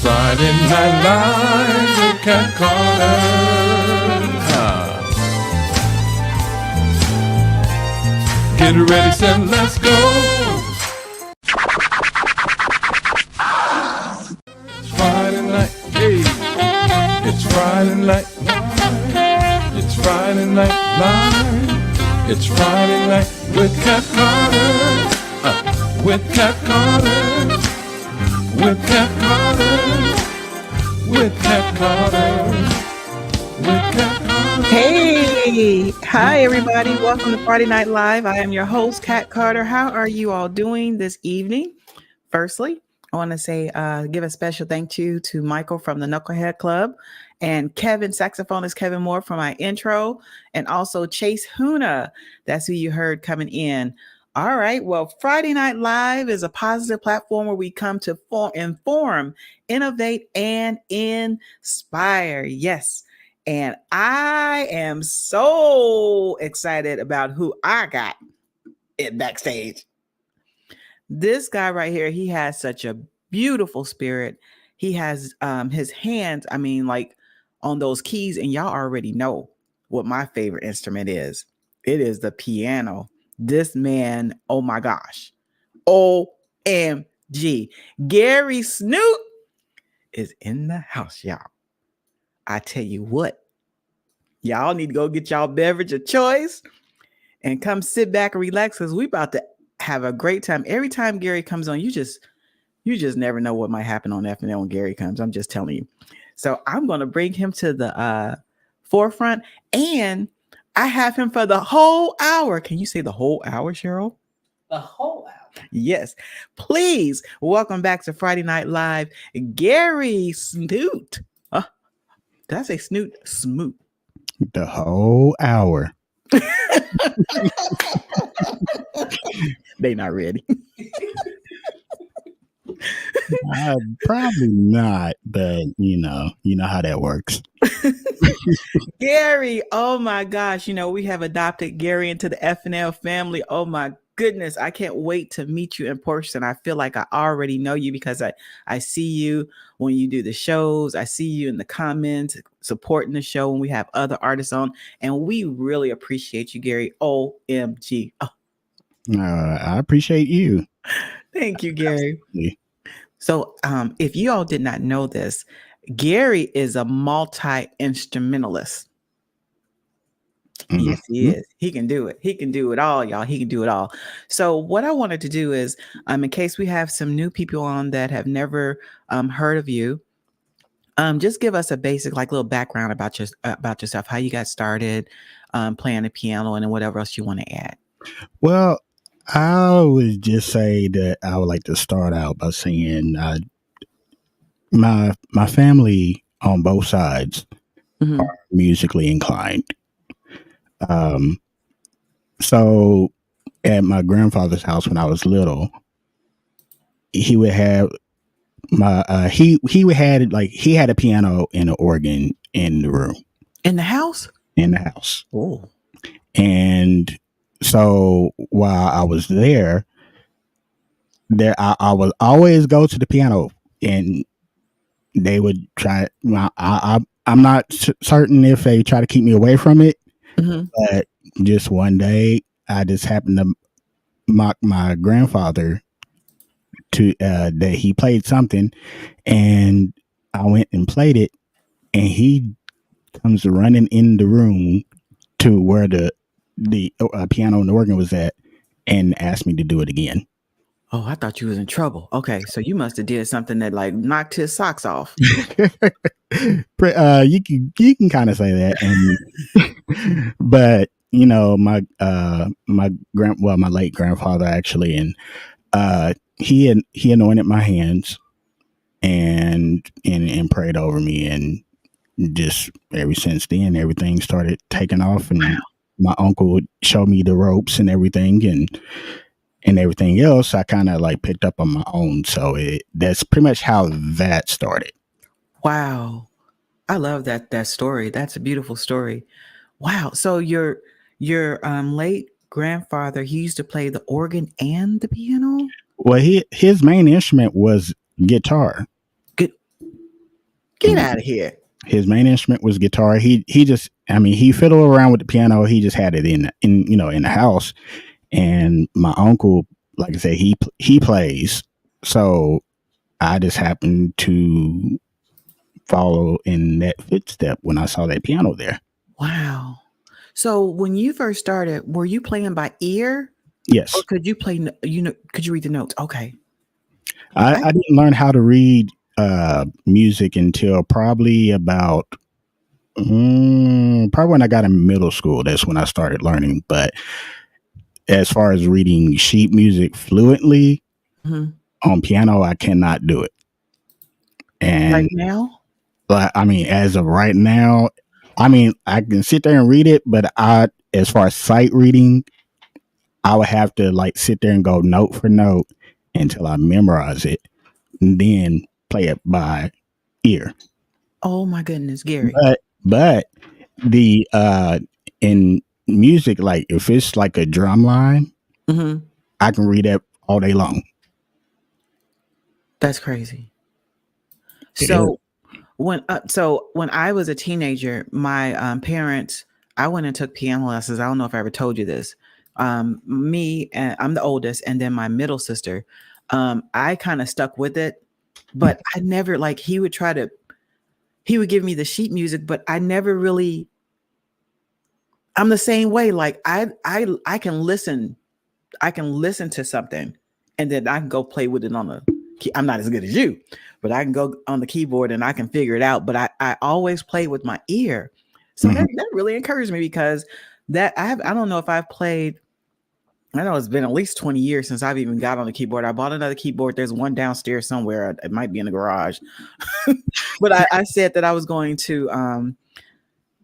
Friday Night Live with Cat Carter. Get ready, set, let's go. It's Friday night, hey. It's Friday night live. It's Friday night live. It's Friday night with Cat Carter. With Cat Carter. With Cat Carter. With Cat Carter. With Cat Carter. Hey, hi everybody. Welcome to Friday Night Live. I am your host, Cat Carter. How are you all doing this evening? Firstly, I want to say, give a special thank you to Michael from the Knucklehead Club and Kevin, saxophonist Kevin Moore for my intro, and also Chase Huna. That's who you heard coming in. All right. Well, Friday Night Live is a positive platform where we come to inform, innovate, and inspire. Yes. And I am so excited about who I got backstage. This guy right here, he has such a beautiful spirit. He has his hands, like on those keys, and y'all already know what my favorite instrument is. It is the piano. This man, oh my gosh, OMG. Gerry Smoot is in the house, y'all. I tell you what, y'all need to go get y'all beverage of choice and come sit back and relax because we about to have a great time. Every time Gerry comes on, you just never know what might happen on FNL when Gerry comes. I'm just telling you. So I'm going to bring him to the forefront, and I have him for the whole hour. Can you say the whole hour, Cheryl? The whole hour. Yes. Please welcome back to Friday Night Live, Gerry Smoot. Did I say Snoot? Smoot. The whole hour. They not ready. Probably not, but you know how that works. Gerry, oh my gosh, we have adopted Gerry into the FNL family. Oh my goodness, I can't wait to meet you in person. I feel like I already know you because I see you when you do the shows. I see you in the comments supporting the show when we have other artists on, and we really appreciate you, Gerry. OMG. Oh. I appreciate you. Thank you, Gerry. So if you all did not know this, Gerry is a multi-instrumentalist. Mm-hmm. Yes, he is. He can do it. He can do it all, y'all. He can do it all. So what I wanted to do is, in case we have some new people on that have never heard of you, just give us a basic, little background about yourself, how you got started playing the piano, and then whatever else you want to add. Well, I would just say that I would like to start out by saying my family on both sides are musically inclined. So at my grandfather's house when I was little, he would have he had a piano and an organ in the room. In the house? In the house. Oh. And so while I was there I would always go to the piano, and they would try. I'm not certain if they try to keep me away from it, but just one day I just happened to mock my grandfather to that he played something, and I went and played it, and he comes running in the room to where the piano and the organ was at, and asked me to do it again. Oh, I thought you was in trouble. Okay, so you must have did something that knocked his socks off. You can kind of say that, and but my late grandfather actually, and he anointed my hands and prayed over me, and just ever since then everything started taking off, and wow. My uncle would show me the ropes and everything, and everything else I kind of picked up on my own. So that's pretty much how that started. Wow. I love that story. That's a beautiful story. Wow. So your late grandfather, he used to play the organ and the piano? Well, his main instrument was guitar. Good. Get out of here. His main instrument was guitar. He just, I mean, he fiddled around with the piano. He just had it in the house. And my uncle, like I said, he plays. So I just happened to follow in that footstep when I saw that piano there. Wow. So when you first started, were you playing by ear? Yes. Or could you play, could you read the notes? Okay. I didn't learn how to read music until probably about probably when I got in middle school. That's when I started learning. But as far as reading sheet music fluently on piano, I cannot do it. And right now, I mean, as of right now, I mean, I can sit there and read it, but as far as sight reading, I would have to like sit there and go note for note until I memorize it, and then play it by ear. Oh my goodness, Gerry. But the in music, like if it's like a drum line, I can read that all day long. That's crazy. So when I was a teenager, my parents, I went and took piano lessons. I don't know if I ever told you this. Me and I'm the oldest, and then my middle sister. I kind of stuck with it, but I never he would give me the sheet music, but I never really. I'm the same way. Like I can listen to something, and then I can go play with it on the. I'm not as good as you, but I can go on the keyboard and I can figure it out. But I always play with my ear, so that really encouraged me because I don't know if I've played. I know it's been at least 20 years since I've even got on the keyboard. I bought another keyboard. There's one downstairs somewhere. It might be in the garage. But I said that I was going to,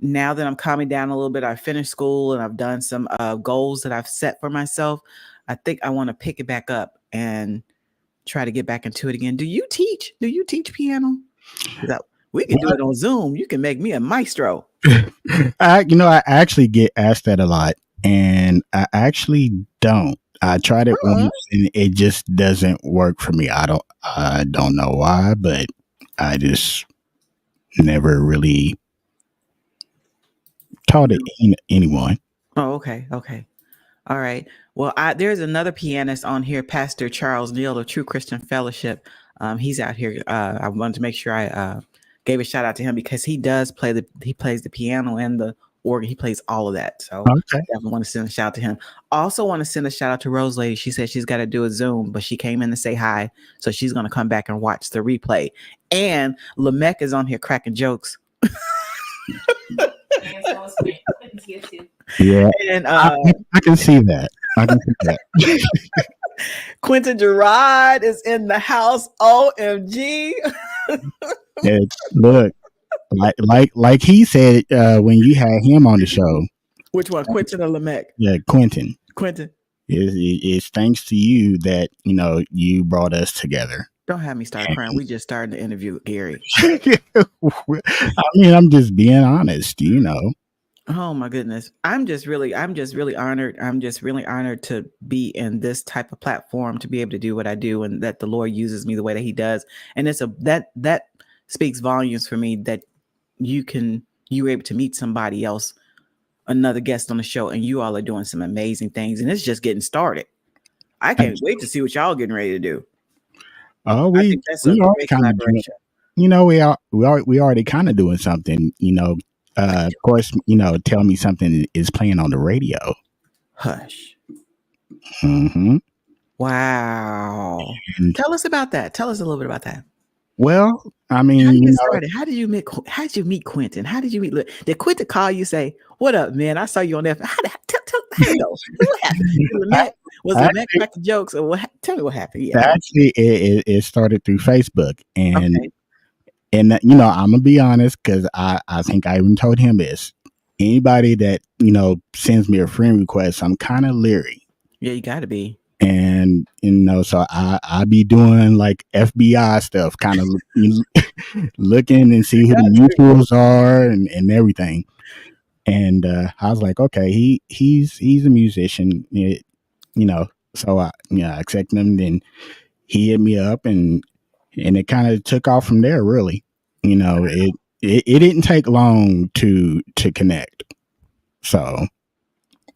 now that I'm calming down a little bit, I finished school and I've done some goals that I've set for myself. I think I want to pick it back up and try to get back into it again. Do you teach piano? We can do it on Zoom. You can make me a maestro. I actually get asked that a lot. And I actually don't. I tried it once and it just doesn't work for me. I don't know why, but I just never really taught it anyone. Oh, okay. All right. Well, there's another pianist on here, Pastor Charles Neal of True Christian Fellowship. He's out here. I wanted to make sure I gave a shout out to him because he does he plays the piano and the organ. He plays all of that. So definitely want to send a shout out to him. Also want to send a shout out to Rose Lady. She said she's got to do a Zoom, but she came in to say hi. So she's going to come back and watch the replay. And Lamech is on here cracking jokes. Yeah. And I can see that. Quentin Gerard is in the house. OMG. Look. Like he said when you had him on the show. Which one, Quentin or Lamech? Yeah, Quentin. It's thanks to you that you brought us together. Don't have me start crying. We just started the interview, Gerry. I mean, I'm just being honest, Oh my goodness. I'm just really honored. I'm just really honored to be in this type of platform, to be able to do what I do, and that the Lord uses me the way that he does. And it's that speaks volumes for me that you were able to meet somebody else, another guest on the show, and you all are doing some amazing things, and it's just getting started. I can't wait to see what y'all getting ready to do. Oh, we already kind of doing, we already kind of doing something, of course, tell me something is playing on the radio. Hush. Wow. Tell us about that. Tell us a little bit about that. Well, I mean, how did you meet Quentin? How did you meet? Did Quentin call you, say, "What up, man? I saw you on that." How you know? What happened? Was Lamech cracking jokes, or what? Tell me what happened. Yeah. Actually, it started through Facebook, and I'm gonna be honest because I think I even told him this. Anybody that sends me a friend request, I'm kind of leery. Yeah, you got to be. And so I be doing like FBI stuff, kind of looking and see who the mutuals are and everything. And I was like, okay, he's a musician, So I accepted him. Then he hit me up, and it kind of took off from there, really. it didn't take long to connect. So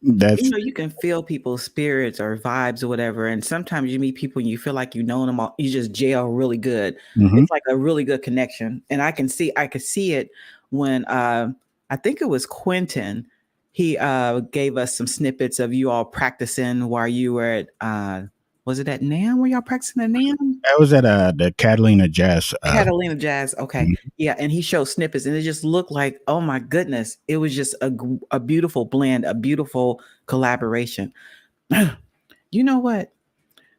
that's You can feel people's spirits or vibes or whatever. And sometimes you meet people and you feel like you know them all. You just gel really good. mhm. It's like a really good connection. And I could see it when I think it was Quentin. He gave us some snippets of you all practicing while you were at was it at NAM? Were y'all practicing at NAM? That was at the Catalina Jazz. Catalina Jazz. Okay. Mhm. Yeah. And he showed snippets and it just looked like, oh my goodness, it was just a beautiful blend, a beautiful collaboration. You know what?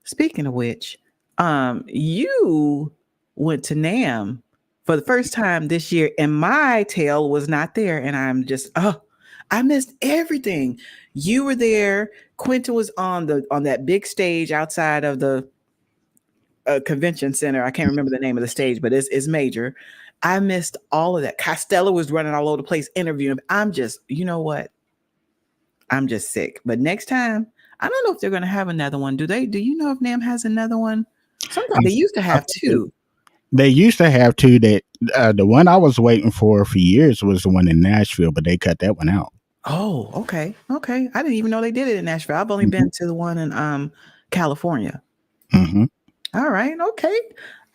Speaking of which, you went to NAM for the first time this year, and my tail was not there. And I'm just, I missed everything. You were there. Quentin was on that big stage outside of the convention center. I can't remember the name of the stage, but it's major. I missed all of that. Costello was running all over the place interviewing. I'm just, you know what? I'm just sick. But next time, I don't know if they're going to have another one. Do you know if NAM has another one? Sometimes they used to have two. They used to have two. That the one I was waiting for years was the one in Nashville, but they cut that one out. Oh, okay. Okay. I didn't even know they did it in Nashville. I've only been to the one in California. Mm-hmm. All right. Okay.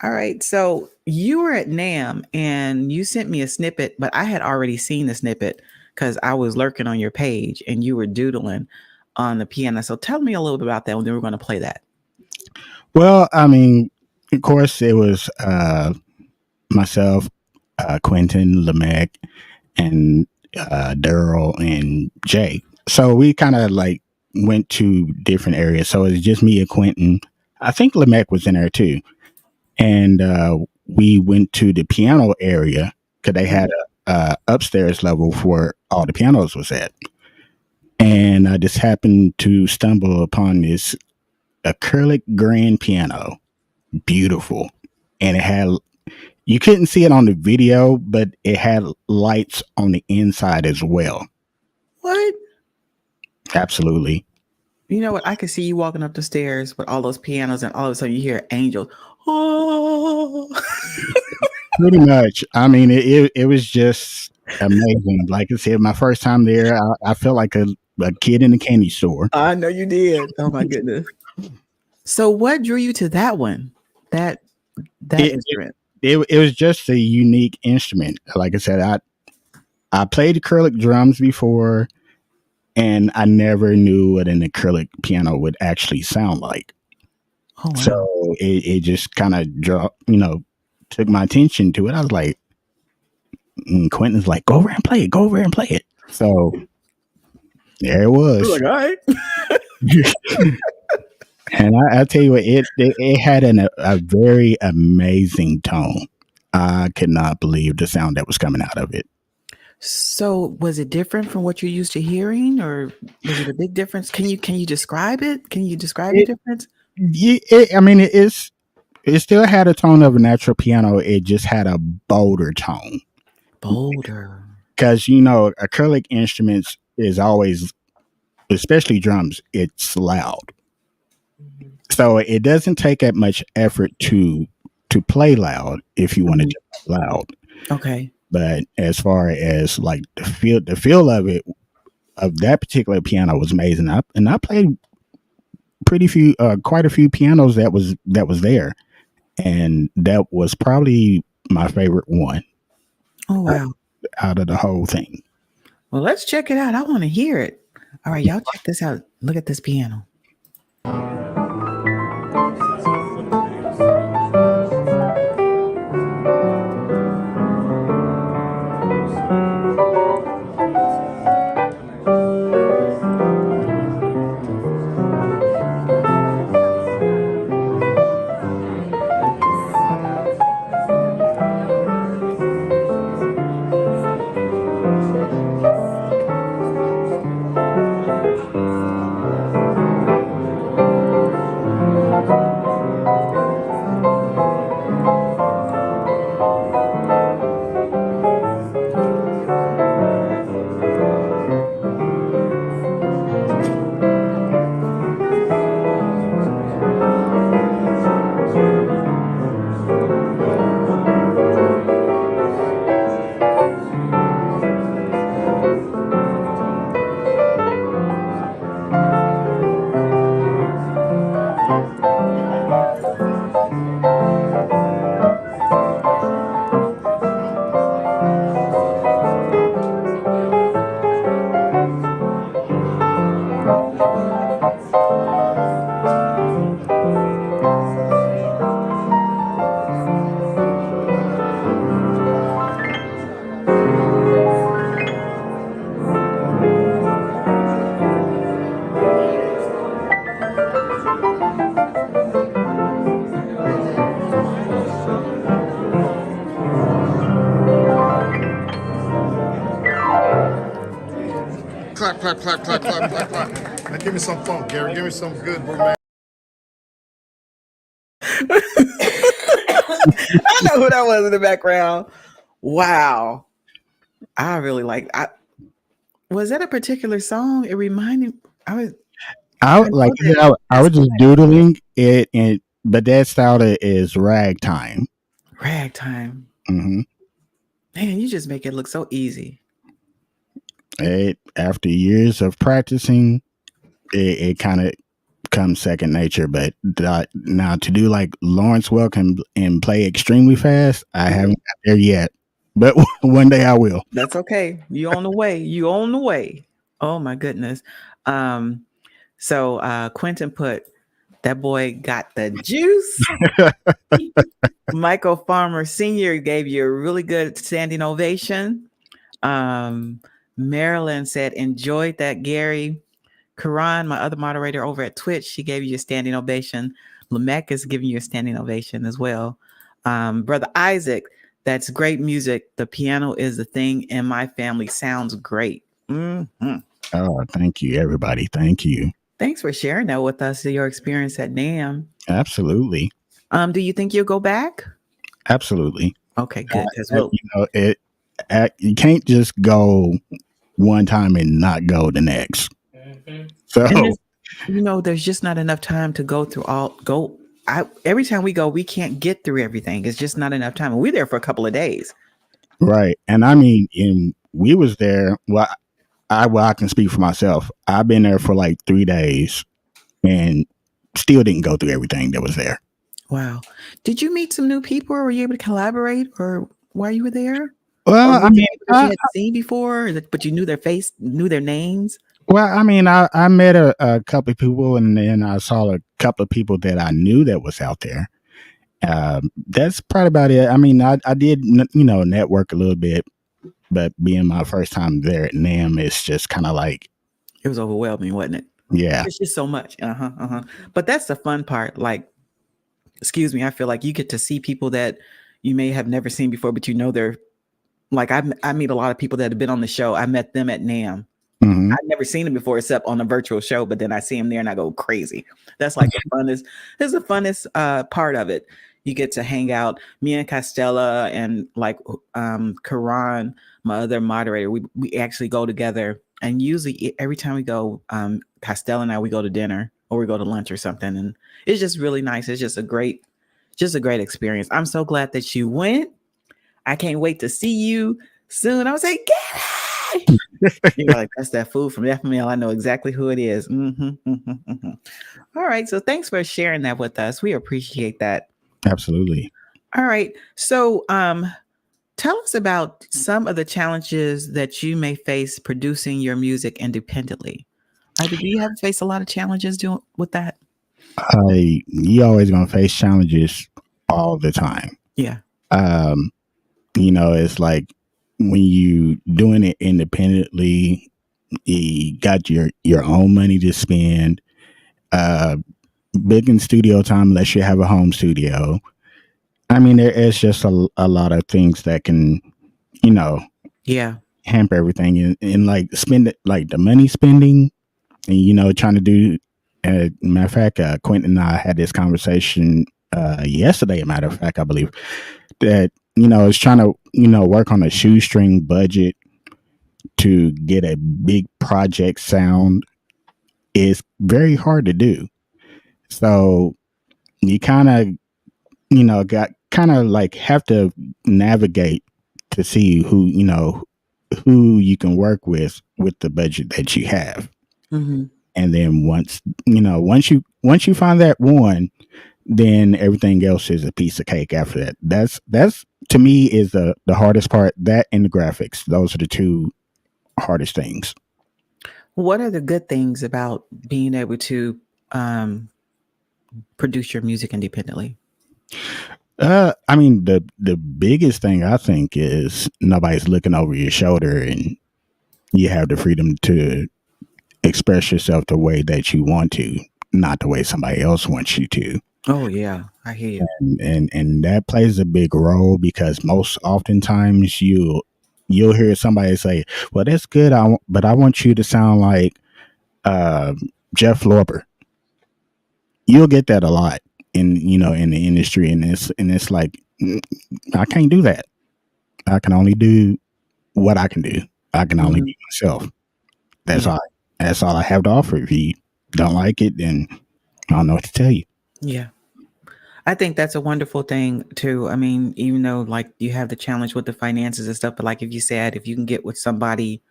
All right. So you were at NAM and you sent me a snippet, but I had already seen the snippet because I was lurking on your page and you were doodling on the piano. So tell me a little bit about that when we were going to play that. Well, I mean, of course, it was myself, Quentin, Lamech, and Daryl and Jay. So we kind of like went to different areas. So it's just me and Quentin. I think Lamech was in there too. And we went to the piano area because they had a upstairs level where all the pianos was at. And I just happened to stumble upon this acrylic grand piano. Beautiful. And it had, you couldn't see it on the video, but it had lights on the inside as well. What? Absolutely. You know what? I could see you walking up the stairs with all those pianos and all of a sudden you hear angels. Oh. Pretty much. I mean, it was just amazing. Like I said, my first time there, I felt like a kid in a candy store. I know you did. Oh my goodness. So what drew you to that one? That instrument? It was just a unique instrument. Like I said, I played acrylic drums before, and I never knew what an acrylic piano would actually sound like. Oh, wow. So it just kind of took my attention to it. I was like, Quentin's like, go over and play it. So there it was. Like, all right. And I tell you what, it had a very amazing tone. I could not believe the sound that was coming out of it. So was it different from what you're used to hearing, or was it a big difference? Can you describe it? Can you describe the difference? It still had a tone of a natural piano. It just had a bolder tone. Bolder. Because, acrylic instruments is always, especially drums, it's loud. So it doesn't take that much effort to play loud if you want to play loud. Okay. But as far as like the feel of it, of that particular piano was amazing. I played quite a few pianos that was there, and that was probably my favorite one. Oh wow! Out of the whole thing. Well, let's check it out. I want to hear it. All right, y'all check this out. Look at this piano. clap, clap, clap, clap, clap, clap. Now give me some funk, Gary. Give me some good romantic. I know who that was in the background. Wow. I really like was that a particular song? It reminded I was I I like know that I was just doodling it, and but that style is ragtime. ragtime. Hmm. Man, you just make it look so easy. It after years of practicing, it kind of comes second nature. But now to do like Lawrence Welk and play extremely fast, I haven't got there yet. But one day I will. That's okay. You on the way. You on the way. Oh my goodness. So Quentin put that boy got the juice. Michael Farmer Sr. gave you a really good standing ovation. Marilyn said, enjoyed that, Gary. Karan, my other moderator over at Twitch, she gave you a standing ovation. Lamech is giving you a standing ovation as well. Brother Isaac, that's great music. The piano is the thing in my family. Sounds great. Mm-hmm. Oh, thank you, everybody. Thank you. Thanks for sharing that with us, your experience at NAMM. Absolutely. Do you think you'll go back? Absolutely. Okay, good. You can't just go one time and not go the next. Mm-hmm. So there's just not enough time to go through every time we go, we can't get through everything. It's just not enough time. And we're there for a couple of days. Right. And I mean, we was there. Well, I can speak for myself. I've been there for like 3 days and still didn't go through everything that was there. Wow. Did you meet some new people, or were you able to collaborate, or while you were there? Well, I mean, you had seen before, but you knew their face, knew their names. Well, I mean, I met a couple of people, and then I saw a couple of people that I knew that was out there. That's probably about it. I mean, I did, network a little bit, but being my first time there at NAMM, it's just kind of like, it was overwhelming, wasn't it? Yeah. It's just so much. But that's the fun part. Like, excuse me, I feel like you get to see people that you may have never seen before, but they're like, I meet a lot of people that have been on the show. I met them at NAMM. Mm-hmm. I've never seen them before except on a virtual show, but then I see them there and I go crazy. That's like the funnest part of it. You get to hang out. Me and Costella and like Karan, my other moderator, we actually go together. And usually every time we go, Costella and we go to dinner or we go to lunch or something. And it's just really nice. It's just a great experience. I'm so glad that you went. I can't wait to see you soon. I was like, Gary! You're like, that's that food from FNL. I know exactly who it is. Mm-hmm. All right. So thanks for sharing that with us. We appreciate that. Absolutely. All right. So tell us about some of the challenges that you may face producing your music independently. Do you have faced a lot of challenges doing with that? You always gonna face challenges all the time. Yeah. It's like when you doing it independently, you got your own money to spend. Big in studio time unless you have a home studio. I mean, there is just a lot of things that can, hamper everything and like spend it, like the money spending, and trying to do. Matter of fact, Quentin and I had this conversation yesterday. Matter of fact, I believe that is trying to work on a shoestring budget to get a big project sound is very hard to do. So you kind of got like have to navigate to see who you can work with the budget that you have. Mm-hmm. And then once you find that one, then everything else is a piece of cake after that. That's to me is the hardest part. That and the graphics. Those are the two hardest things. What are the good things about being able to produce your music independently? I mean, the biggest thing I think is nobody's looking over your shoulder, and you have the freedom to express yourself the way that you want to, not the way somebody else wants you to. Oh yeah, I hear you. And that plays a big role because most oftentimes you you'll hear somebody say, "Well, that's good, but I want you to sound like uh, Jeff Lorber." You'll get that a lot in the industry, and it's like, I can't do that. I can only do what I can do. I can only be myself. That's Yeah. all. That's all I have to offer. If you don't like it, then I don't know what to tell you. Yeah. I think that's a wonderful thing too. I mean, even though like you have the challenge with the finances and stuff, but like if you said, if you can get with somebody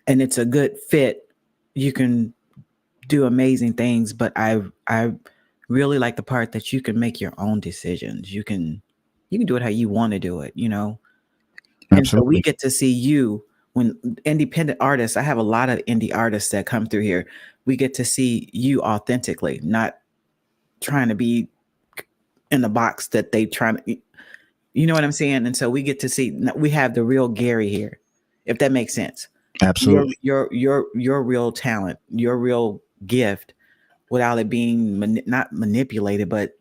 and it's a good fit, you can do amazing things. But I really like the part that you can make your own decisions. You can do it how you want to do it, you know? And so we Absolutely. get to see you when independent artists, I have a lot of indie artists that come through here. We get to see you authentically, not trying to be in the box that they trying to, you know what I'm saying? And so we get to see, we have the real Gerry here, if that makes sense. Absolutely. Your real talent, your real gift, without it being not manipulated, but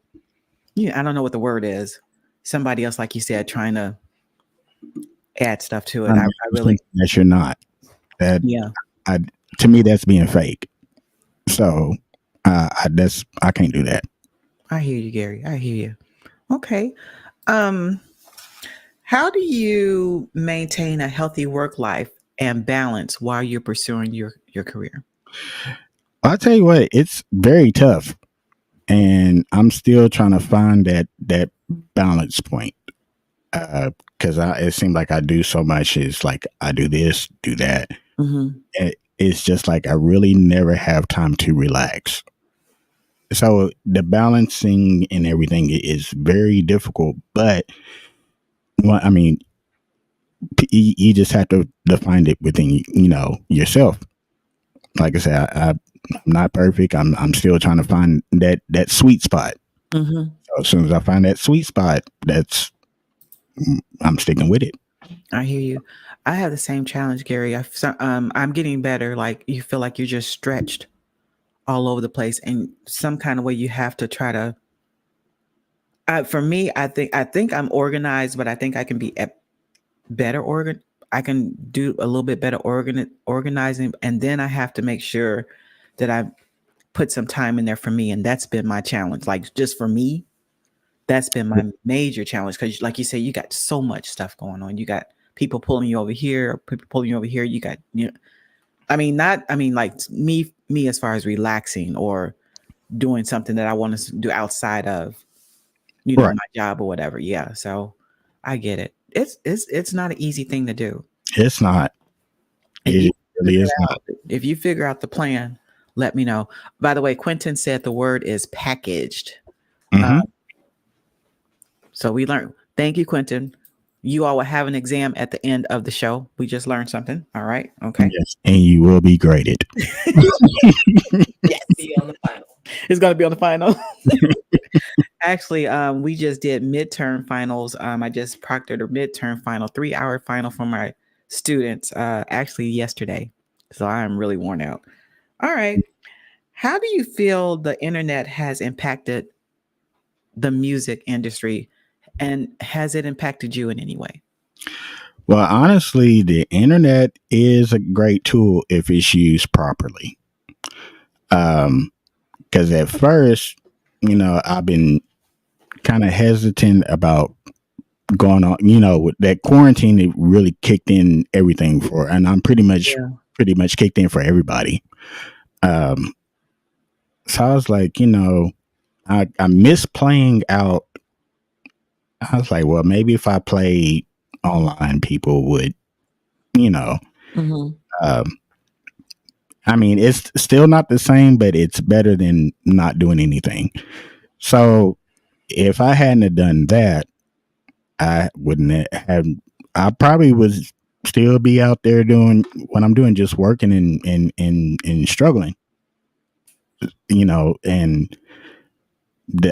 I don't know what the word is. Somebody else, like you said, trying to add stuff to it. I really, that you're not. That yeah. To me, that's being fake. So I can't do that. I hear you, Gerry. I hear you. Okay. How do you maintain a healthy work life and balance while you're pursuing your career? I'll tell you what, it's very tough, and I'm still trying to find that balance point. Because it seems like I do so much. It's like I do this, do that. Mm-hmm. It's just like I really never have time to relax. So the balancing and everything is very difficult. But well, I mean, you just have to define it within yourself. Like I said, I'm not perfect. I'm still trying to find that sweet spot. Mm-hmm. So as soon as I find that sweet spot, I'm sticking with it. I hear you. I have the same challenge, Gerry. I'm getting better. Like you feel like you're just stretched all over the place, and some kind of way you have to try to. For me, I think I'm organized, but I think I can be better I can do a little bit better organizing, and then I have to make sure that I put some time in there for me, and that's been my challenge. Like just for me, that's been my major challenge because, like you say, you got so much stuff going on. You got people pulling you over here, people pulling you over here. You got like me as far as relaxing or doing something that I want to do outside of Right. my job or whatever. Yeah, so I get it. It's not an easy thing to do. It's not. It really is not. If you figure out the plan, let me know. By the way, Quentin said the word is packaged. Mm-hmm. So we learned. Thank you, Quentin. You all will have an exam at the end of the show. We just learned something. All right. Okay. Yes, and you will be graded. Yes, be on the final. It's going to be on the final. Actually, we just did midterm finals. I just proctored a midterm final, 3-hour final for my students. Actually, yesterday. So I am really worn out. All right. How do you feel the internet has impacted the music industry, and has it impacted you in any way? Well, honestly, the internet is a great tool if it's used properly. Because at first, I've been kind of hesitant about going on. With that quarantine, it really kicked in everything and I'm pretty much kicked in for everybody. So I was like, I miss playing out. I was like, well, maybe if I played online, people would, Mm-hmm. I mean, it's still not the same, but it's better than not doing anything. So if I hadn't have done that, I wouldn't have. I probably would still be out there doing what I'm doing, just working and struggling. And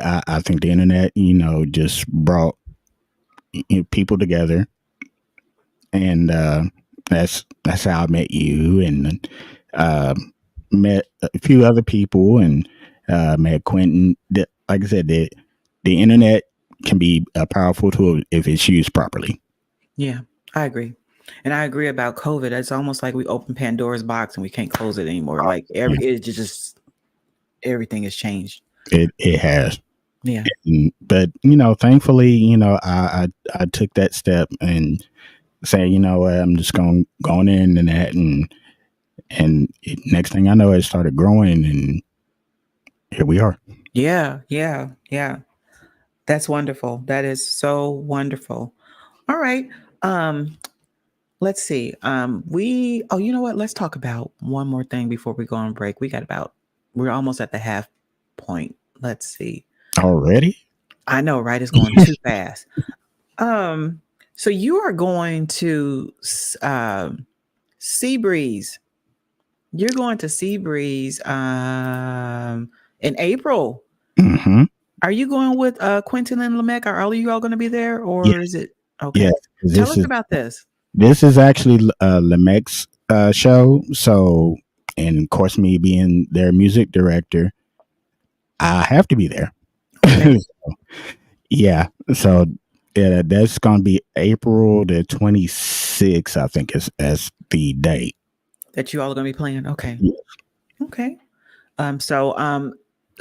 I think the internet, just brought people together, and that's how I met you, and met a few other people, and met Quentin. Like I said, the internet can be a powerful tool if it's used properly. Yeah, I agree. And I agree about COVID. It's almost like we opened Pandora's box and we can't close it anymore. Like it just everything has changed. It has. Yeah. But thankfully, I took that step and say, I'm just going in and that, and next thing I know, it started growing, and here we are. Yeah. That's wonderful. That is so wonderful. All right. Let's see. You know what? Let's talk about one more thing before we go on break. We're almost at the half point. Let's see. Already? I know, right? It's going too fast. So you are going to Seabreeze. You're going to Seabreeze in April. Mm-hmm. Are you going with Quentin and Lamech? Are you all going to be there, or is it okay? Yeah, Tell us about this. This is actually Lamech's show. So, and of course, me being their music director, I have to be there. Okay. So that's going to be April the 26th, I think, is as the date That you all are going to be playing. Okay. Yeah. Okay.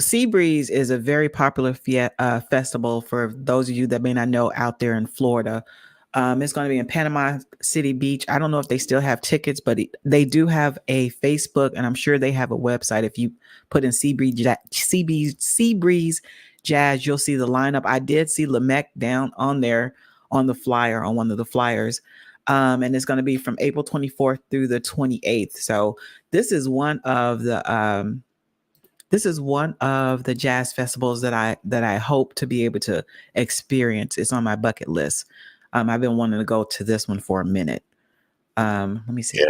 Seabreeze is a very popular festival for those of you that may not know out there in Florida. It's going to be in Panama City Beach. I don't know if they still have tickets, but they do have a Facebook, and I'm sure they have a website. If you put in Seabreeze Jazz, you'll see the lineup. I did see Lamech down on there on the flyer, on one of the flyers. And it's going to be from April 24th through the 28th. So this is one of the jazz festivals that I hope to be able to experience. It's on my bucket list. I've been wanting to go to this one for a minute. Let me see.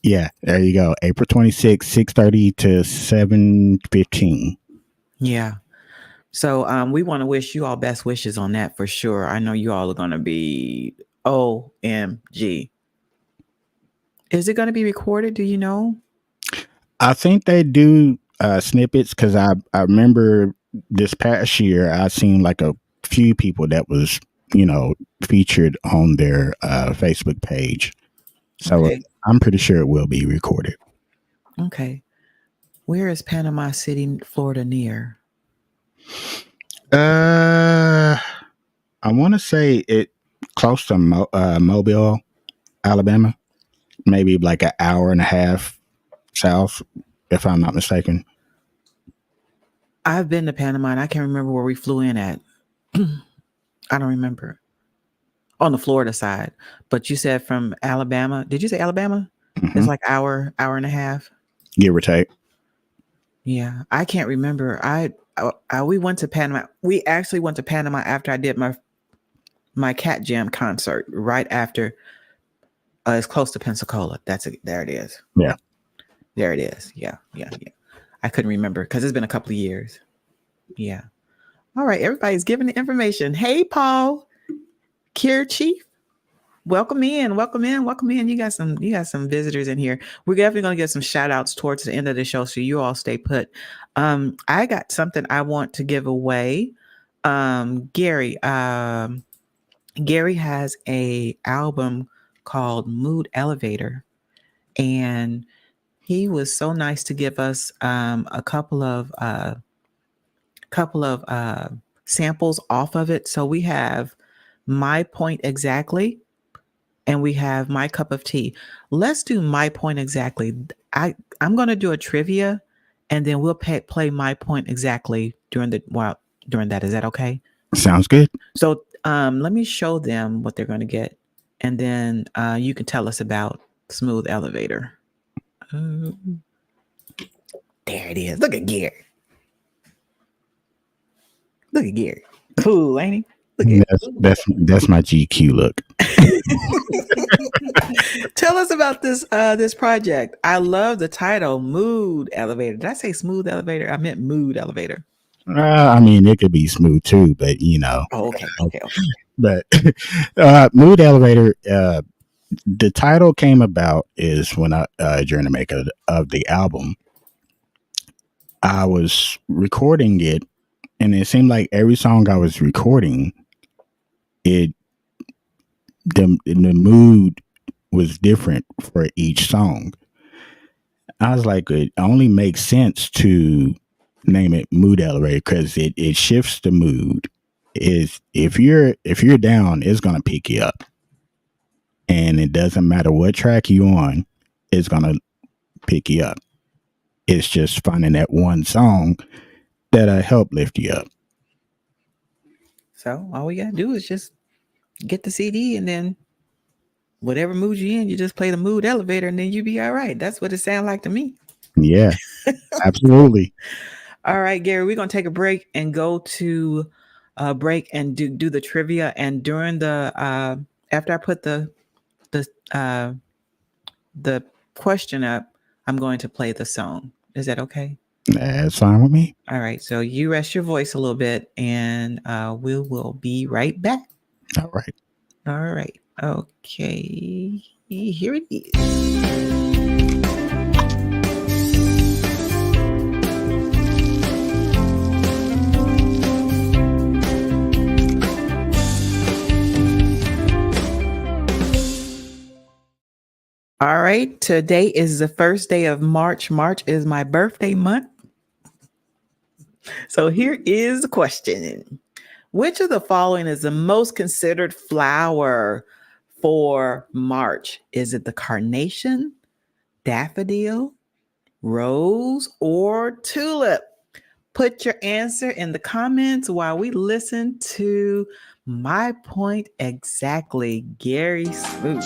There you go. April 26th, 6:30 to 7:15. Yeah. So we want to wish you all best wishes on that for sure. I know you all are going to be OMG. Is it going to be recorded? Do you know? I think they do snippets, because I remember this past year I seen like a few people that was featured on their Facebook page. So okay. I'm pretty sure it will be recorded. Okay. Where is Panama City, Florida near? I want to say it close to Mobile, Alabama, maybe like an hour and a half south, if I'm not mistaken. I've been to Panama and I can't remember where we flew in at. I don't remember. On the Florida side, but you said from Alabama. Did you say Alabama? Mm-hmm. It's like hour and a half. Give or take. Yeah, I can't remember. We went to Panama. We actually went to Panama after I did my Cat Jam concert. Right after, it's close to Pensacola. There it is. Yeah, there it is. Yeah. I couldn't remember because it's been a couple of years. Yeah. All right, everybody's giving the information. Hey, Paul, Kier Chief. Welcome in. You got some visitors in here. We're definitely going to get some shout outs towards the end of the show. So you all stay put. I got something I want to give away. Gerry has a album called Mood Elevator. And he was so nice to give us a couple of samples off of it. So we have My Point Exactly. And we have My Cup of Tea. Let's do My Point Exactly. I'm going to do a trivia, and then we'll play My Point Exactly during that. Is that okay? Sounds good. So let me show them what they're going to get, and then you can tell us about Smooth Elevator. There it is. Look at Gerry. Cool, ain't he? That's my GQ look. Tell us about this project. I love the title, Mood Elevator. Did I say Smooth Elevator? I meant Mood Elevator. I mean, it could be smooth too, but Oh, okay. But Mood Elevator. The title came about is when during the making of the album, I was recording it, and it seemed like every song I was recording, the mood was different for each song. I was like, it only makes sense to name it mood elevator because it shifts the mood. Is if you're down, it's gonna pick you up, and it doesn't matter what track you on, it's gonna pick you up. It's just finding that one song that'll help lift you up. So all we gotta do is just get the CD, and then whatever mood you're in, you just play the mood elevator, and then you be all right. That's what it sounds like to me. Yeah, absolutely. All right, Gary, we're gonna take a break and go to break and do the trivia. And during the after I put the question up, I'm going to play the song. Is that okay? That's fine with me. All right, so you rest your voice a little bit, and we will be right back. All right. All right. Okay. Here it is. All right. Today is the first day of March. March is my birthday month. So here is the question. Which of the following is the most considered flower for March? Is it the carnation, daffodil, rose, or tulip? Put your answer in the comments while we listen to My Point Exactly, Gerry Smoot.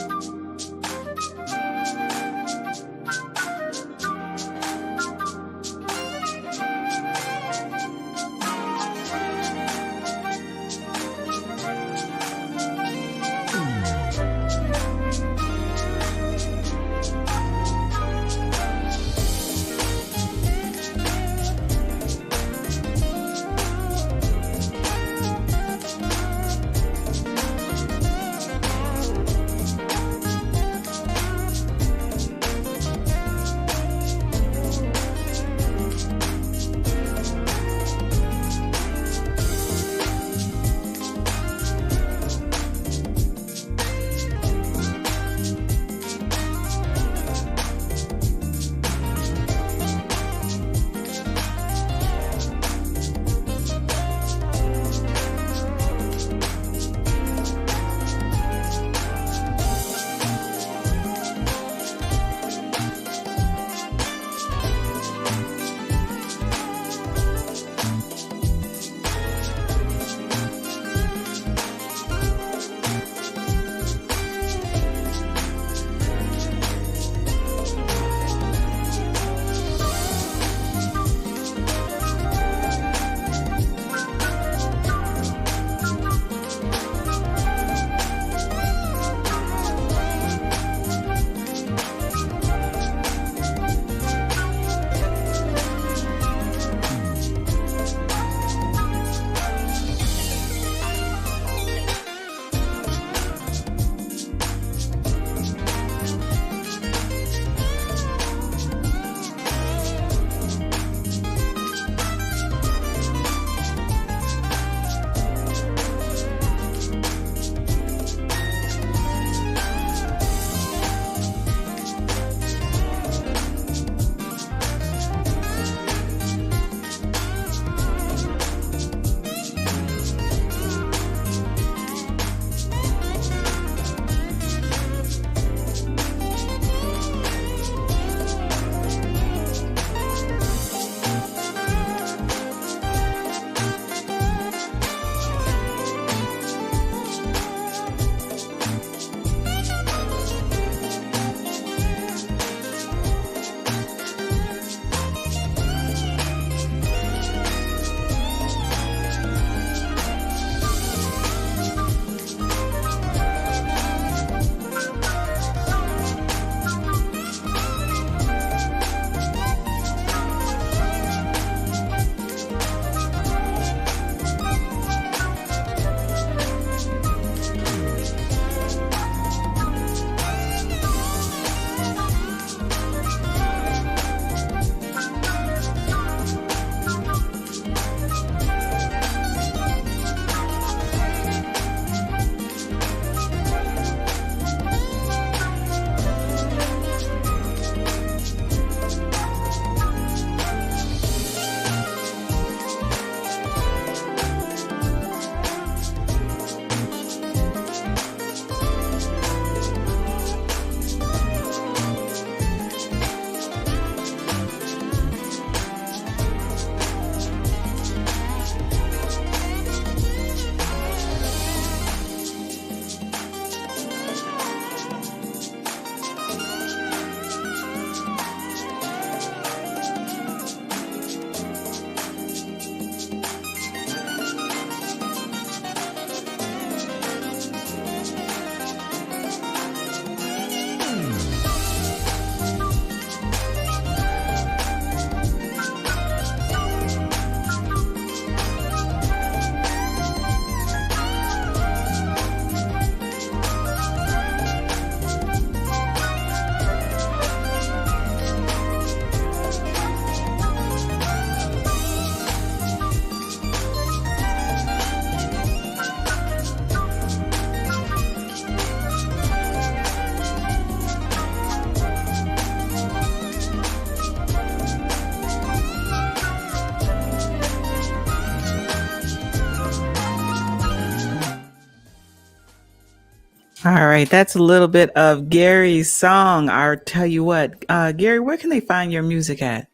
All right, that's a little bit of Gary's song. I'll tell you what, Gary, where can they find your music at?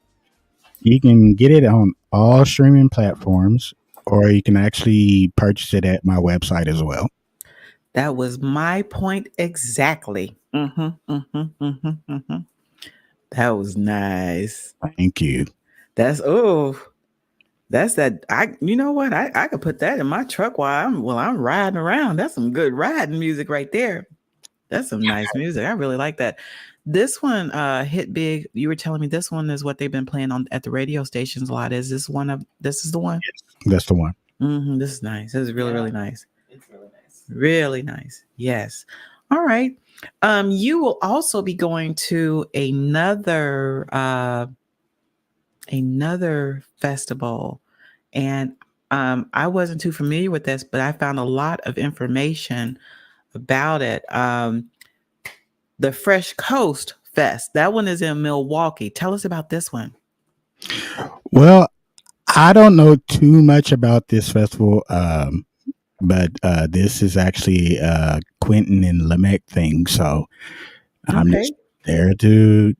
You can get it on all streaming platforms, or you can actually purchase it at my website as well. That was my point exactly. That was nice. Thank you. That's that's that. You know what? I could put that in my truck while I'm riding around. That's some good riding music right there. That's some nice music. I really like that. This one hit big. You were telling me this one is what they've been playing on at the radio stations a lot. Is this one of this is the one? That's the one. This is nice. This is really nice. It's really nice. Really nice. Yes. All right. You will also be going to another festival, and I wasn't too familiar with this, but I found a lot of information about it. The Fresh Coast Fest. That one is in Milwaukee. Tell us about this one. Well, I don't know too much about this festival, but this is actually a Quentin and Lamech thing. So I'm just there to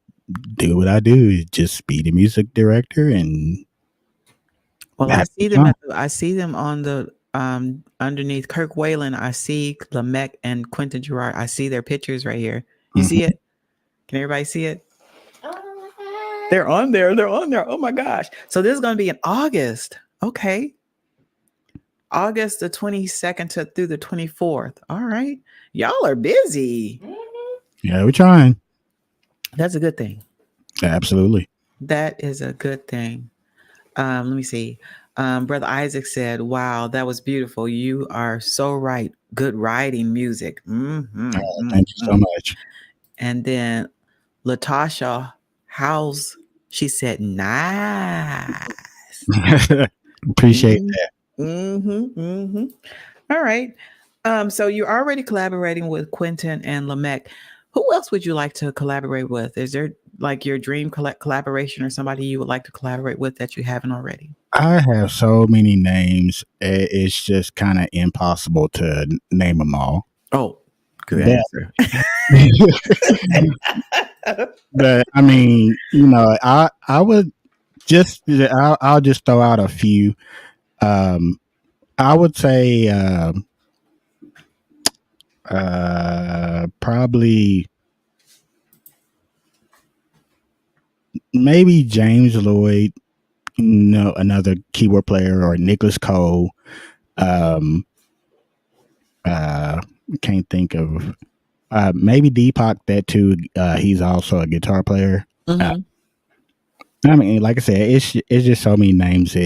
do what I do, is just be the music director. And well, I see them I see them on the underneath Kirk Whalen. I see Lamech and Quentin Gerard. I see their pictures right here. You see it? Can everybody see it? They're on there. They're on there. Oh my gosh. So this is going to be in August. Okay. August the 22nd through the 24th. All right. Y'all are busy. Yeah, we're trying. That's a good thing. Absolutely. That is a good thing. Let me see. Brother Isaac said, wow, that was beautiful. You are so right. Good writing music. Thank you so much. And then Latasha House, she said, nice. Appreciate that. All right. So you're already collaborating with Quentin and Lamech. Who else would you like to collaborate with? Is there like your dream collaboration or somebody you would like to collaborate with that you haven't already? I have so many names. It's just kind of impossible to name them all. Oh, good answer. But I mean, I would just I'll just throw out a few. I would say probably maybe James Lloyd, another keyboard player, or Nicholas Cole. Can't think of maybe Deepak, that too. He's also a guitar player. I mean, like I said, it's just so many names.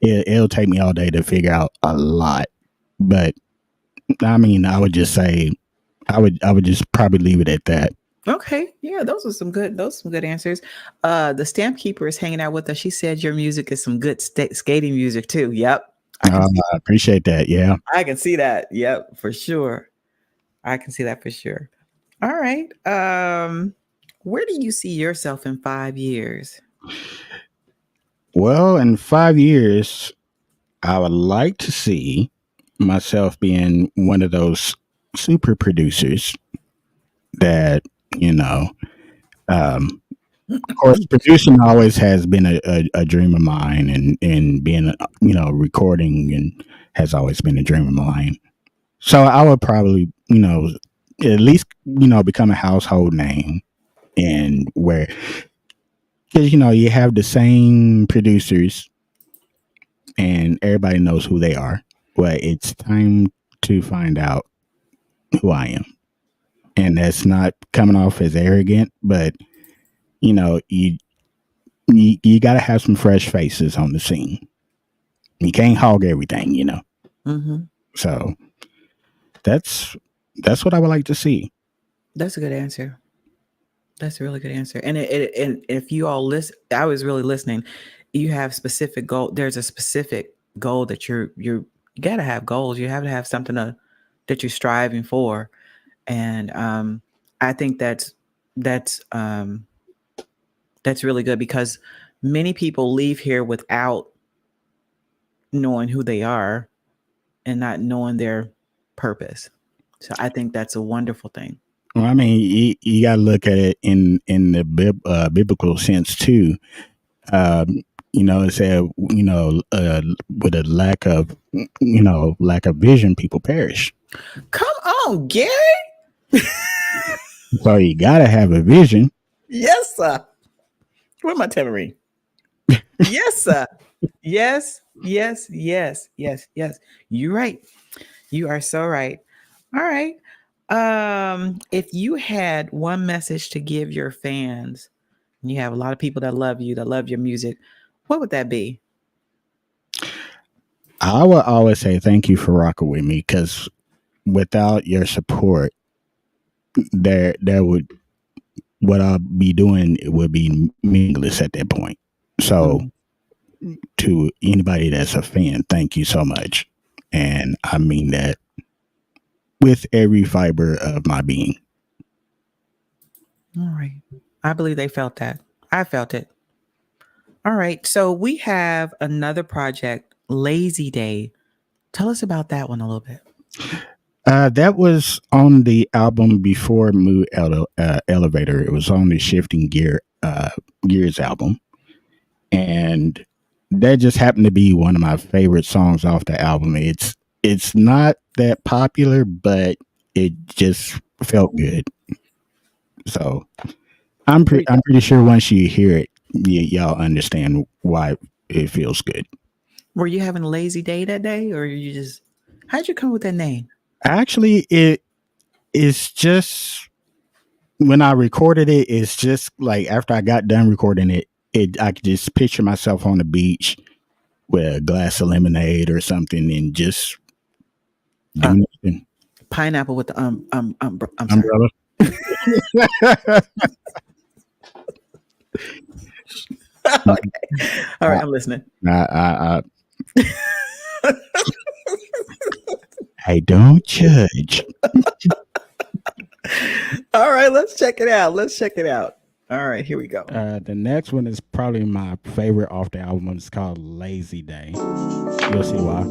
It'll take me all day to figure out a lot. But I mean, I would just say I would just probably leave it at that. Okay. Yeah, those are some good answers. The Stamp Keeper is hanging out with us. She said your music is some good skating music too. Yep. I appreciate that. Yeah. I can see that. Yep, for sure. I can see that for sure. All right. Where do you see yourself in 5 years? Well, in 5 years, I would like to see myself being one of those super producers that, of course, producing always has been a dream of mine, and being, recording and has always been a dream of mine. So I would probably, at least, become a household name, and where, because, you have the same producers and everybody knows who they are. Well, it's time to find out who I am. And that's not coming off as arrogant, but, you got to have some fresh faces on the scene. You can't hog everything, So that's what I would like to see. That's a good answer. That's a really good answer. And and if you all listen, I was really listening. You have specific goal. There's a specific goal that you got to have goals. You have to have something that you're striving for. And I think that's really good, because many people leave here without knowing who they are and not knowing their purpose. So I think that's a wonderful thing. Well, I mean, you got to look at it in the biblical sense too. It said, with a lack of vision, people perish. Come on, Gerry. So you got to have a vision. Yes, sir. Where's my tambourine? Yes, sir. Yes. You're right. You are so right. All right. If you had one message to give your fans, and you have a lot of people that love you, that love your music, what would that be? I would always say thank you for rocking with me, because without your support, there would, what I'll be doing, it would be meaningless at that point. So to anybody that's a fan, thank you so much. And I mean that with every fiber of my being. All right. I believe they felt that. I felt it. All right. So we have another project, Lazy Day. Tell us about that one a little bit. That was on the album before Mood Elevator. It was on the Shifting Gears album. And that just happened to be one of my favorite songs off the album. It's not that popular, but it just felt good. So I'm pretty sure once you hear it, y'all understand why it feels good. Were you having a lazy day that day, or how'd you come with that name? Actually, it's just, when I recorded it, it's just like after I got done recording it, I could just picture myself on the beach with a glass of lemonade or something and just do nothing. Pineapple with the umbrella. Okay. All right, I'm listening. I don't judge. All right, let's check it out. All right, here we go. The next one is probably my favorite off the album. It's called Lazy Day. You'll see why.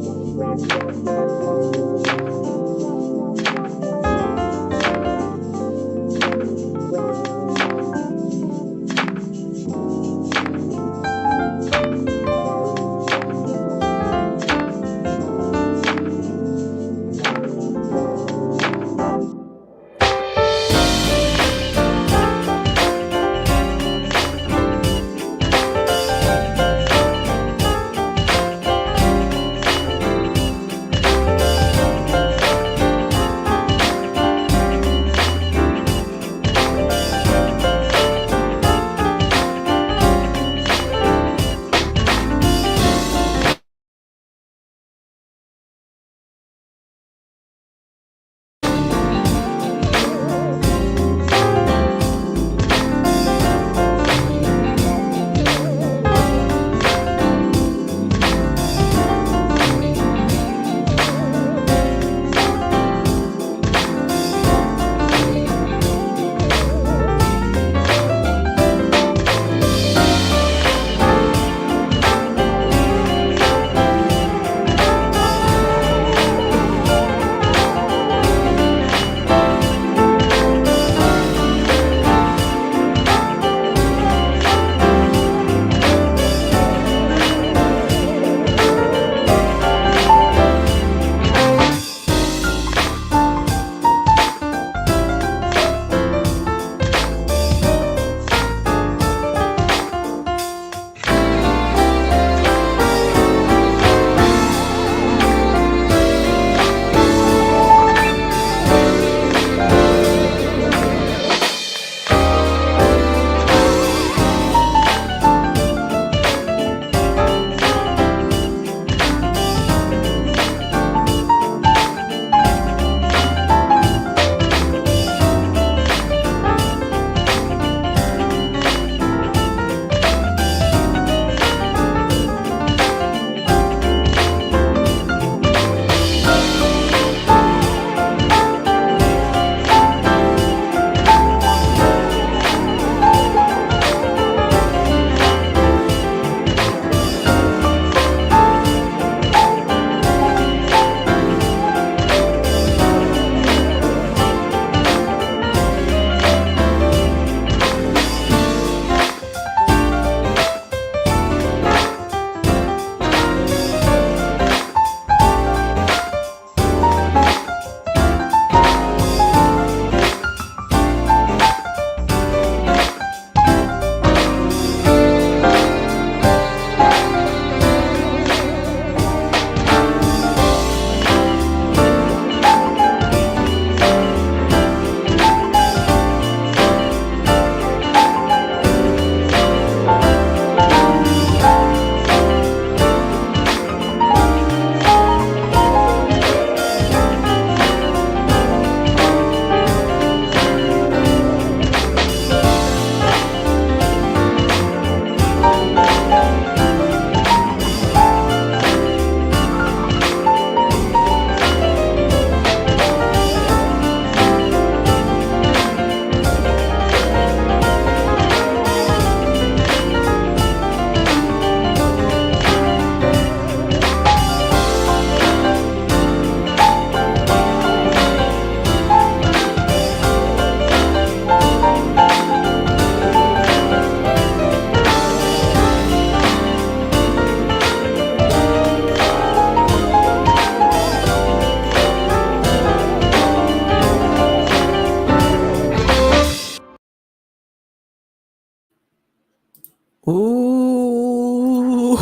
Ooh,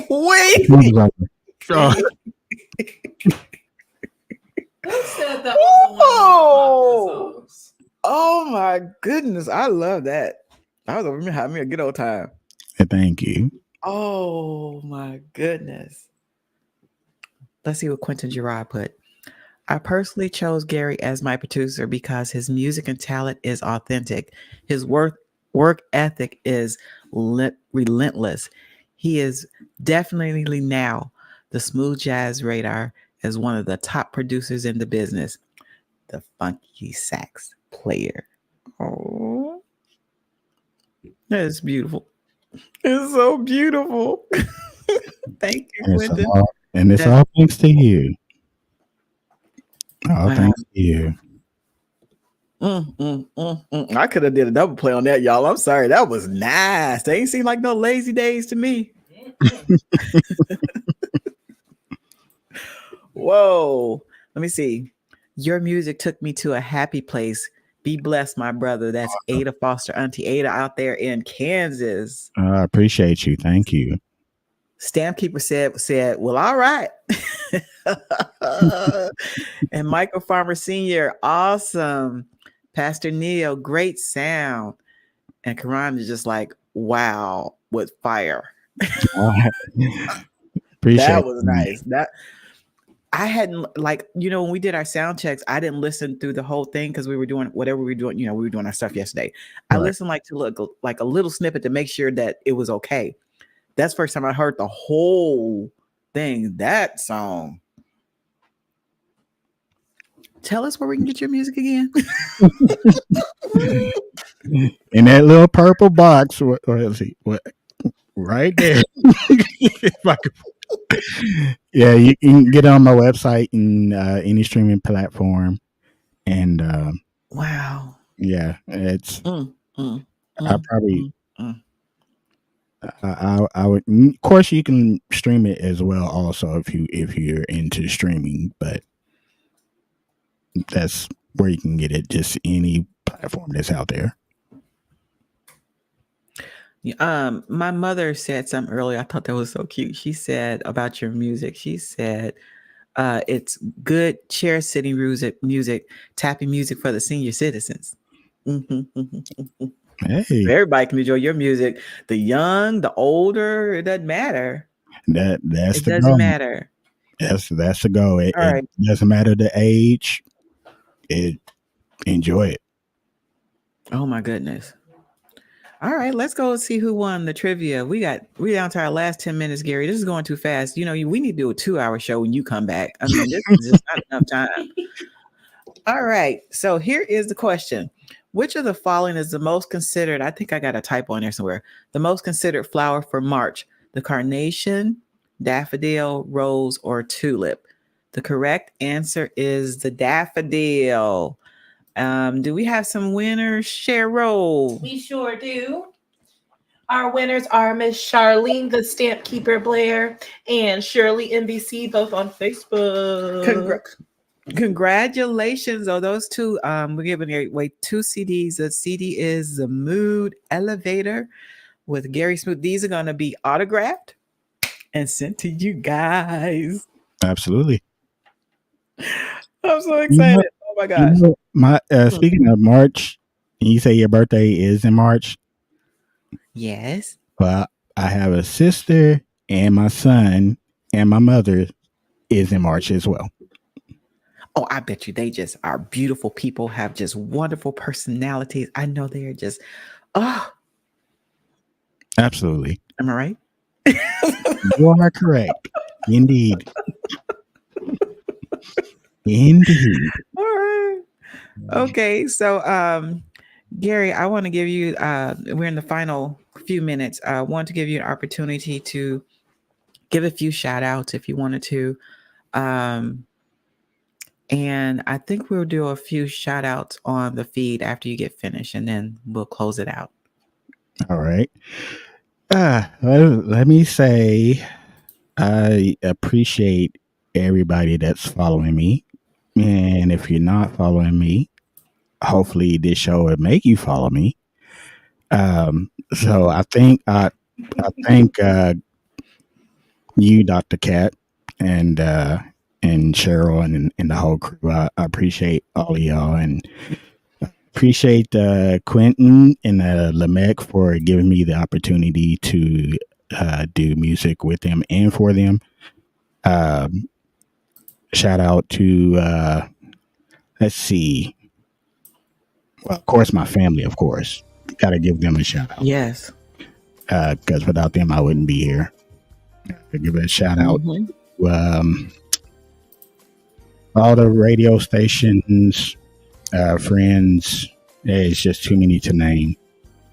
wait. Oh, Who said that was one of Whoa. the songs? Oh my goodness, I love that. I was over here having me a good old time. thank you. Oh my goodness. Let's see what Quentin Gerard put. I personally chose Gerry as my producer because his music and talent is authentic. His work ethic is relentless. He is definitely now the Smooth Jazz radar as one of the top producers in the business. The funky sax player. Oh, that is beautiful. It's so beautiful. Thank you, Quentin. It's all thanks to you. All Wow. thanks to you. I could have did a double play on that, y'all. I'm sorry. That was nice. They ain't seem like no lazy days to me. Whoa. Let me see. Your music took me to a happy place. Be blessed, my brother. That's Ada Foster, Auntie Ada out there in Kansas. I appreciate you. Thank you. Stamp Keeper said, well, all right. And Michael Farmer Sr., awesome. Pastor Neil, great sound. And Karan is just like, wow, with fire. Appreciate that was nice. That I hadn't, like, when we did our sound checks, I didn't listen through the whole thing because we were doing whatever we were doing. We were doing our stuff yesterday. Right. I listened to look like a little snippet to make sure that it was okay. That's the first time I heard the whole thing. That song. Tell us where we can get your music again. In that little purple box, let's see, right there. Yeah, you can get it on my website and any streaming platform. And wow. Yeah, it's. I probably. I would. Of course, you can stream it as well. Also, if you're into streaming, but that's where you can get it. Just any platform that's out there. My mother said something earlier. I thought that was so cute. She said about your music. She said, it's good chair sitting music, tapping music for the senior citizens. Hey, everybody can enjoy your music. The young, the older, it doesn't matter. It doesn't matter. That's the goal. It doesn't matter the age. Enjoy it. Oh my goodness. All right, let's go see who won the trivia. We're down to our last 10 minutes, Gerry. This is going too fast. We need to do a 2-hour show when you come back. I mean, this is just not enough time. All right, so here is the question. Which of the following is the most considered? I think I got a typo in there somewhere. The most considered flower for March: the carnation, daffodil, rose, or tulip? The correct answer is the daffodil. Do we have some winners, Cheryl? We sure do. Our winners are Miss Charlene, the Stamp Keeper Blair, and Shirley NBC, both on Facebook. Congratulations on those two. We're giving away 2 CDs. The CD is The Mood Elevator with Gerry Smoot. These are going to be autographed and sent to you guys. Absolutely. I'm so excited. Oh my gosh. Speaking of March, you say your birthday is in March? Yes. Well, I have a sister and my son and my mother is in March as well. Oh, I bet you they just are beautiful people, have just wonderful personalities. I know they're just, Absolutely. Am I right? You are correct. Indeed. Indeed. All right. Okay. So, Gerry, I want to give you, we're in the final few minutes. I want to give you an opportunity to give a few shout outs if you wanted to. And I think we'll do a few shout outs on the feed after you get finished, and then we'll close it out. All right. Let me say I appreciate everybody that's following me. And if you're not following me, hopefully this show will make you follow me. So I think you, Dr. Cat, and Cheryl and the whole crew. I appreciate all of y'all and appreciate Quentin and Lamech for giving me the opportunity to do music with them and for them. Shout out to let's see. Well, of course, my family. Of course, got to give them a shout out. Yes. Because without them, I wouldn't be here. Give a shout out to all the radio stations, friends. It's just too many to name.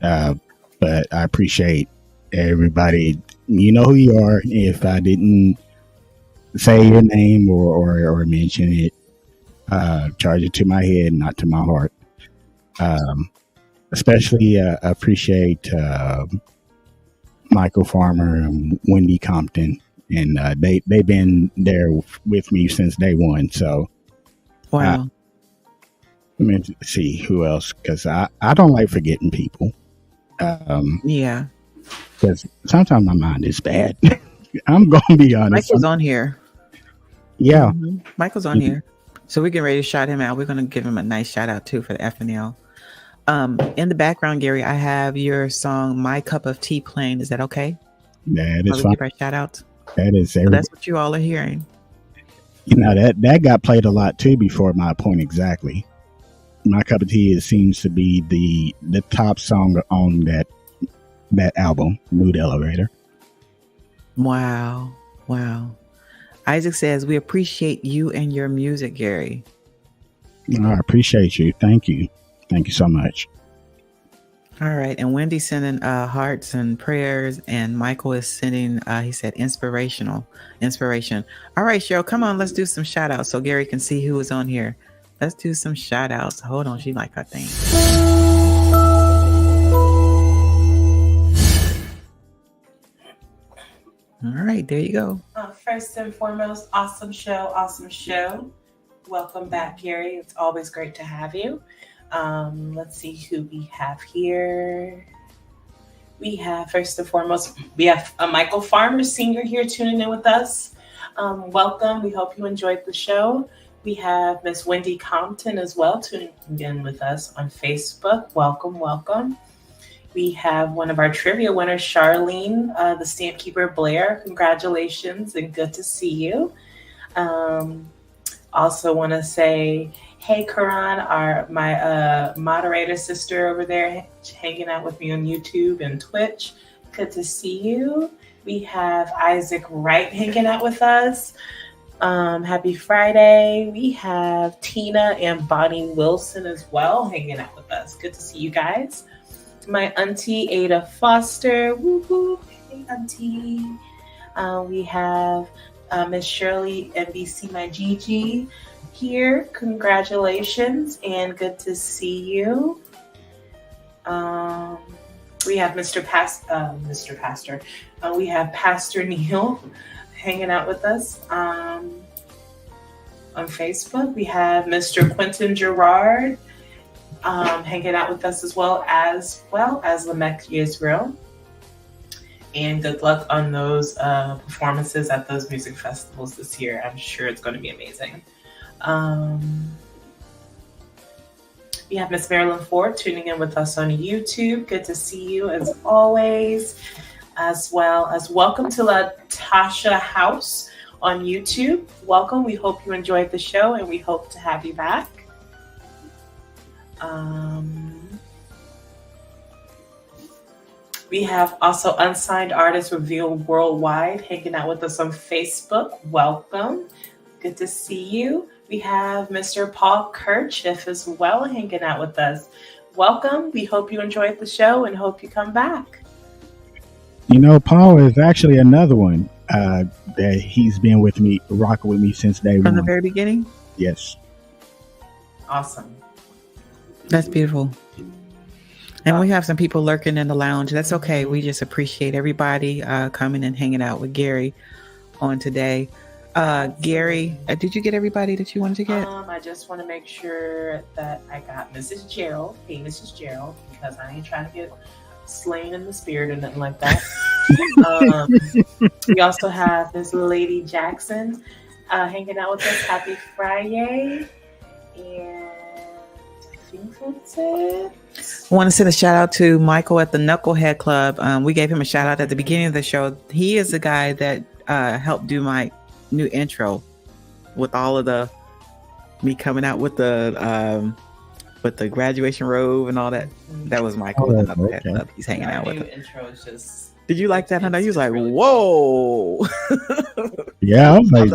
But I appreciate everybody. You know who you are. If I didn't say your name or mention it, charge it to my head, not to my heart. Especially appreciate Michael Farmer and Wendy Compton, and they've been there with me since day one. So, wow. Let me see who else, because I don't like forgetting people. Yeah, because sometimes my mind is bad. I'm gonna be honest. Michael's on here. Yeah, Michael's on here, so we get ready to shout him out. We're gonna give him a nice shout out too for the FNL. In the background, Gerry, I have your song "My Cup of Tea" playing. Is that okay? That is fine. Give our shout out. That is. So that's what you all are hearing. You know that got played a lot too before my point exactly. My Cup of Tea seems to be the top song on that album, Mood Elevator. Wow. Isaac says, we appreciate you and your music, Gerry. I appreciate you. Thank you so much. All right. And Wendy's sending hearts and prayers, and Michael is sending, he said, inspiration. All right, Cheryl, come on, let's do some shout outs so Gerry can see who is on here. Let's do some shout outs. Hold on, she like her thing. All right, there you go. First and foremost, awesome show. Welcome back, Gerry. It's always great to have you. Let's see who we have here. We have, first and foremost, we have a Michael Farmer Sr. here tuning in with us. Welcome. We hope you enjoyed the show. We have Miss Wendy Compton as well tuning in with us on Facebook. Welcome. We have one of our trivia winners, Charlene, the Stamp Keeper Blair. Congratulations and good to see you. Also want to say, hey, Karan, my moderator sister over there hanging out with me on YouTube and Twitch. Good to see you. We have Isaac Wright hanging out with us. Happy Friday. We have Tina and Bonnie Wilson as well hanging out with us. Good to see you guys. My auntie Ada Foster. Woo-hoo. Hey, auntie. We have Miss Shirley NBC, my Gigi here. Congratulations and good to see you. We have Mr. Pastor. We have Pastor Neil hanging out with us on Facebook. We have Mr. Quentin Gerard hanging out with us as well as Lamech Israel. And good luck on those performances at those music festivals this year. I'm sure it's going to be amazing. We have Miss Marilyn Ford tuning in with us on YouTube. Good to see you as always. As well as welcome to Latasha House on YouTube. Welcome. We hope you enjoyed the show and we hope to have you back. We have also Unsigned Artists Revealed Worldwide hanging out with us on Facebook. Welcome. Good to see you. We have Mr. Paul Kirchhoff as well hanging out with us. Welcome. We hope you enjoyed the show and hope you come back. You know, Paul is actually another one that he's been with me, rocking with me since day one. From the very beginning? Yes. Awesome. That's beautiful. And we have some people lurking in the lounge. That's okay. We just appreciate everybody coming and hanging out with Gerry on today. Gerry, did you get everybody that you wanted to get? I just want to make sure that I got Mrs. Gerald. Hey, Mrs. Gerald, because I ain't trying to get slain in the spirit or nothing like that. We also have Miss Lady Jackson hanging out with us. Happy Friday. And I think that's it. I want to send a shout out to Michael at the Knucklehead Club. We gave him a shout out at the beginning of the show. He is the guy that helped do my new intro with all of me coming out with the graduation robe and all that. That was Michael at the Knucklehead Club. He's hanging out with us. Intro is just. Did you like that? I know you was like, whoa. Yeah, I was like,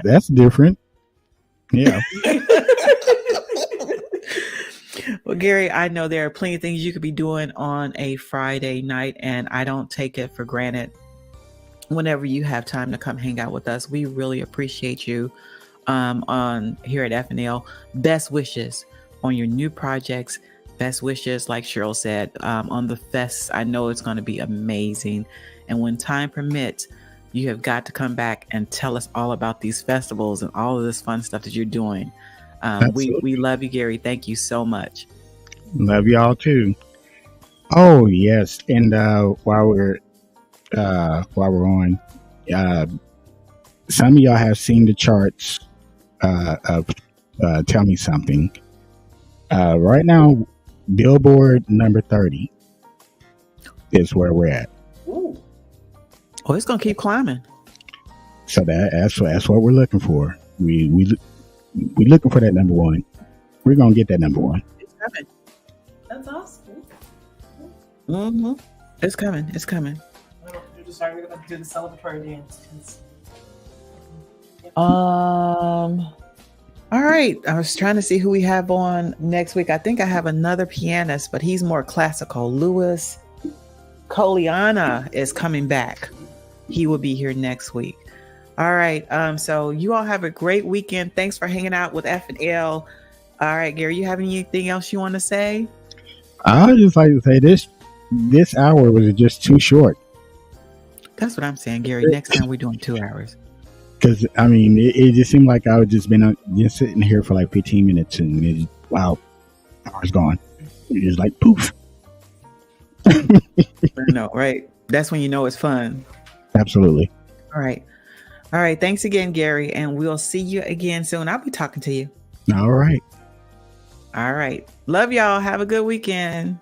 that's different. Yeah. Well, Gerry, I know there are plenty of things you could be doing on a Friday night, and I don't take it for granted whenever you have time to come hang out with us. We really appreciate you on here at FNL. Best wishes on your new projects. Best wishes, like Cheryl said, on the fest. I know it's going to be amazing. And when time permits, you have got to come back and tell us all about these festivals and all of this fun stuff that you're doing. We love you, Gerry. Thank you so much. Love y'all too. Oh yes, and while we're on, some of y'all have seen the charts of Tell Me Something. Right now, Billboard number 30 is where we're at. Ooh. Oh, it's gonna keep climbing. So that's what we're looking for. We looking for that number one. We're gonna get that number one. It's coming. That's awesome. Mm-hmm. It's coming. It's coming. We're just sorry we're gonna do the celebratory dance. All right. I was trying to see who we have on next week. I think I have another pianist, but he's more classical. Louis Coliana is coming back. He will be here next week. All right. So you all have a great weekend. Thanks for hanging out with FNL. All right, Gerry, you have anything else you want to say? I would just like to say this hour was just too short. That's what I'm saying, Gerry. Next time we're doing 2 hours. Because I mean, it just seemed like I would just been just sitting here for like 15 minutes, and wow, hour's gone. It was like poof. No, right? That's when you know it's fun. Absolutely. All right. Thanks again, Gerry, and we'll see you again soon. I'll be talking to you. All right. Love y'all. Have a good weekend.